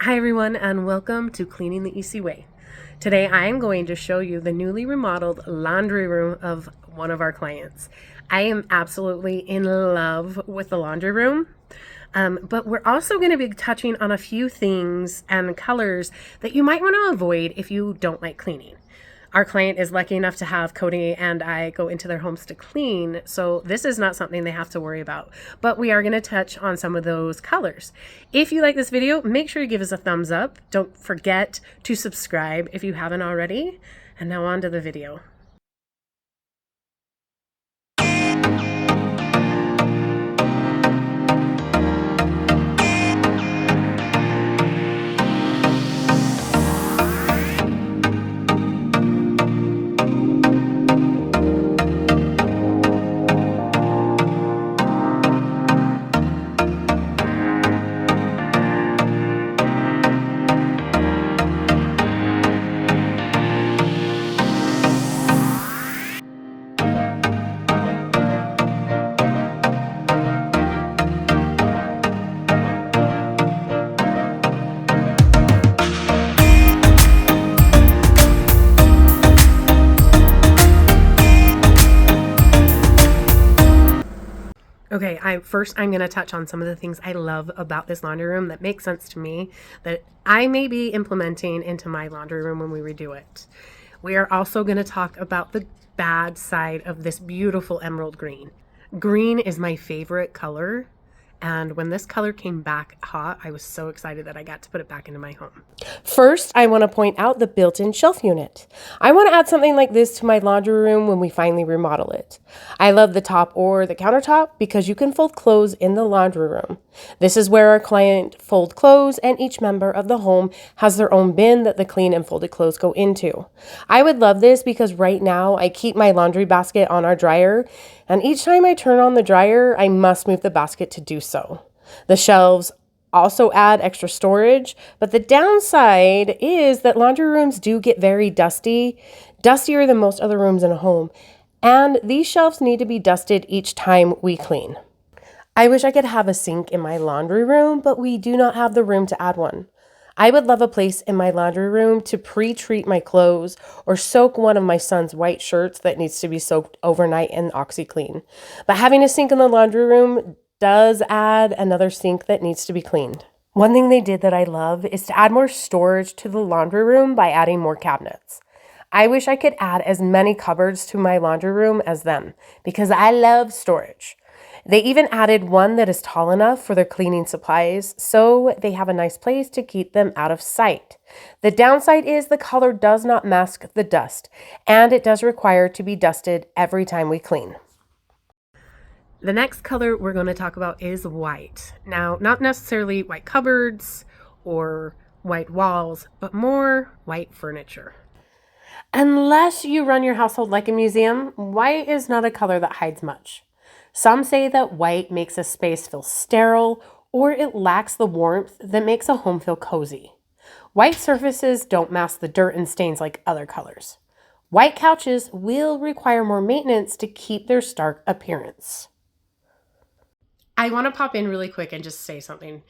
Hi everyone and welcome to Cleaning the Easy Way. Today I am going to show you the newly remodeled laundry room of one of our clients. I am absolutely in love with the laundry room, but we're also going to be touching on a few things and colors that you might want to avoid if you don't like cleaning. Our client is lucky enough to have Cody and I go into their homes to clean, so this is not something they have to worry about. But we are going to touch on some of those colors. If you like this video, make sure you give us a thumbs up. Don't forget to subscribe if you haven't already. And now on to the video. Okay, I'm going to touch on some of the things I love about this laundry room that make sense to me that I may be implementing into my laundry room when we redo it. We are also going to talk about the bad side of this beautiful emerald green. Green is my favorite color. And when this color came back hot, I was so excited that I got to put it back into my home. First, I want to point out the built-in shelf unit. I want to add something like this to my laundry room when we finally remodel it. I love the top or the countertop because you can fold clothes in the laundry room. This is where our client fold clothes, and each member of the home has their own bin that the clean and folded clothes go into. I would love this because right now I keep my laundry basket on our dryer, and each time I turn on the dryer, I must move the basket to do so. The shelves also add extra storage, but the downside is that laundry rooms do get very dusty, dustier than most other rooms in a home, and these shelves need to be dusted each time we clean. I wish I could have a sink in my laundry room, but we do not have the room to add one. I would love a place in my laundry room to pre-treat my clothes or soak one of my son's white shirts that needs to be soaked overnight in OxiClean. But having a sink in the laundry room does add another sink that needs to be cleaned. One thing they did that I love is to add more storage to the laundry room by adding more cabinets. I wish I could add as many cupboards to my laundry room as them because I love storage. They even added one that is tall enough for their cleaning supplies, so they have a nice place to keep them out of sight. The downside is the color does not mask the dust, and it does require to be dusted every time we clean. The next color we're going to talk about is white. Now, not necessarily white cupboards or white walls, but more white furniture. Unless you run your household like a museum, white is not a color that hides much. Some say that white makes a space feel sterile or it lacks the warmth that makes a home feel cozy. White surfaces don't mask the dirt and stains like other colors. White couches will require more maintenance to keep their stark appearance. I want to pop in really quick and just say something.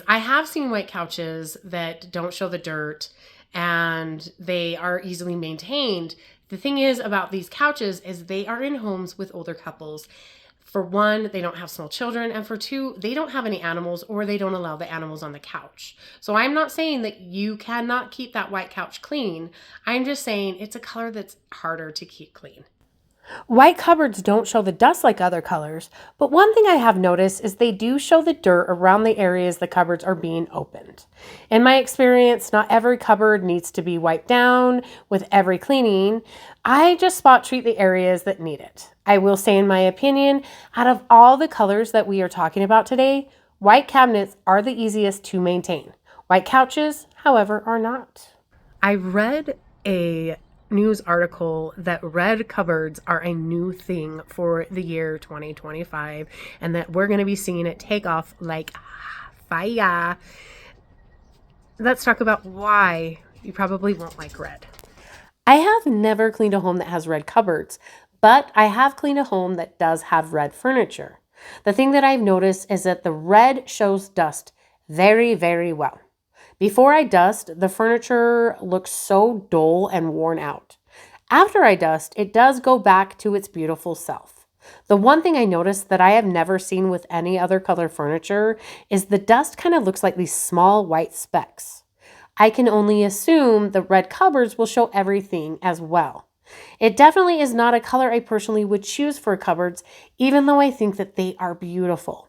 I have seen white couches that don't show the dirt and they are easily maintained. The thing is about these couches is they are in homes with older couples. For one, they don't have small children, and for two, they don't have any animals or they don't allow the animals on the couch. So I'm not saying that you cannot keep that white couch clean. I'm just saying it's a color that's harder to keep clean. White cupboards don't show the dust like other colors, but one thing I have noticed is they do show the dirt around the areas the cupboards are being opened. In my experience, not every cupboard needs to be wiped down with every cleaning. I just spot treat the areas that need it. I will say, in my opinion, out of all the colors that we are talking about today, white cabinets are the easiest to maintain. White couches, however, are not. I read a news article that red cupboards are a new thing for the year 2025 and that we're going to be seeing it take off like fire. Let's talk about why you probably won't like red. I have never cleaned a home that has red cupboards, but I have cleaned a home that does have red furniture. The thing that I've noticed is that the red shows dust very, very well. Before I dust, the furniture looks so dull and worn out. After I dust, it does go back to its beautiful self. The one thing I noticed that I have never seen with any other color furniture is the dust kind of looks like these small white specks. I can only assume the red cupboards will show everything as well. It definitely is not a color I personally would choose for cupboards, even though I think that they are beautiful.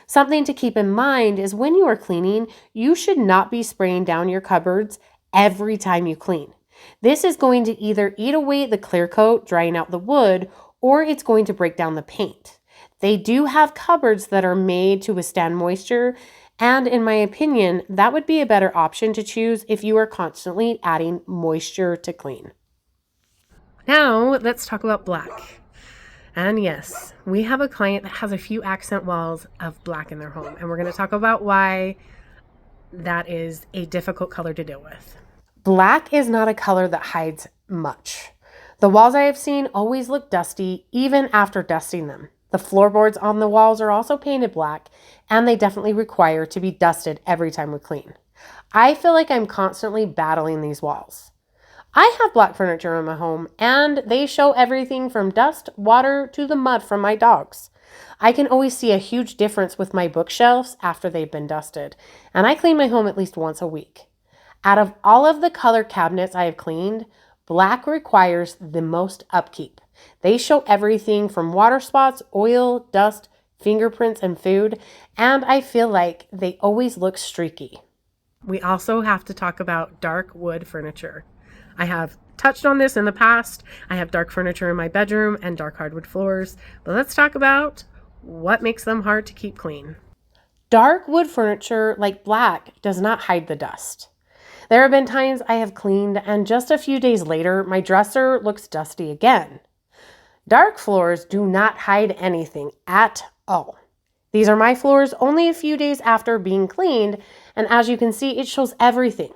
Something to keep in mind is when you are cleaning, you should not be spraying down your cupboards every time you clean. This is going to either eat away the clear coat, drying out the wood, or it's going to break down the paint. They do have cupboards that are made to withstand moisture, and in my opinion, that would be a better option to choose if you are constantly adding moisture to clean. Now, let's talk about black. And yes, we have a client that has a few accent walls of black in their home, and we're going to talk about why that is a difficult color to deal with. Black is not a color that hides much. The walls I have seen always look dusty even after dusting them. The floorboards on the walls are also painted black, and they definitely require to be dusted every time we clean. I feel like I'm constantly battling these walls. I have black furniture in my home, and they show everything from dust, water, to the mud from my dogs. I can always see a huge difference with my bookshelves after they've been dusted, and I clean my home at least once a week. Out of all of the color cabinets I have cleaned, black requires the most upkeep. They show everything from water spots, oil, dust, fingerprints, and food, and I feel like they always look streaky. We also have to talk about dark wood furniture. I have touched on this in the past. I have dark furniture in my bedroom and dark hardwood floors, but let's talk about what makes them hard to keep clean. Dark wood furniture, like black, does not hide the dust. There have been times I have cleaned and just a few days later, my dresser looks dusty again. Dark floors do not hide anything at all. These are my floors only a few days after being cleaned, and as you can see, it shows everything.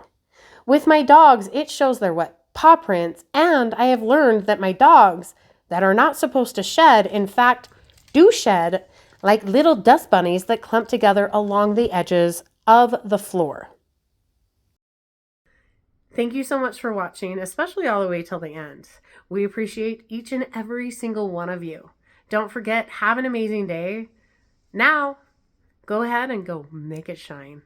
With my dogs, it shows their wet paw prints, and I have learned that my dogs that are not supposed to shed, in fact, do shed like little dust bunnies that clump together along the edges of the floor. Thank you so much for watching, especially all the way till the end. We appreciate each and every single one of you. Don't forget, have an amazing day. Now, go ahead and go make it shine.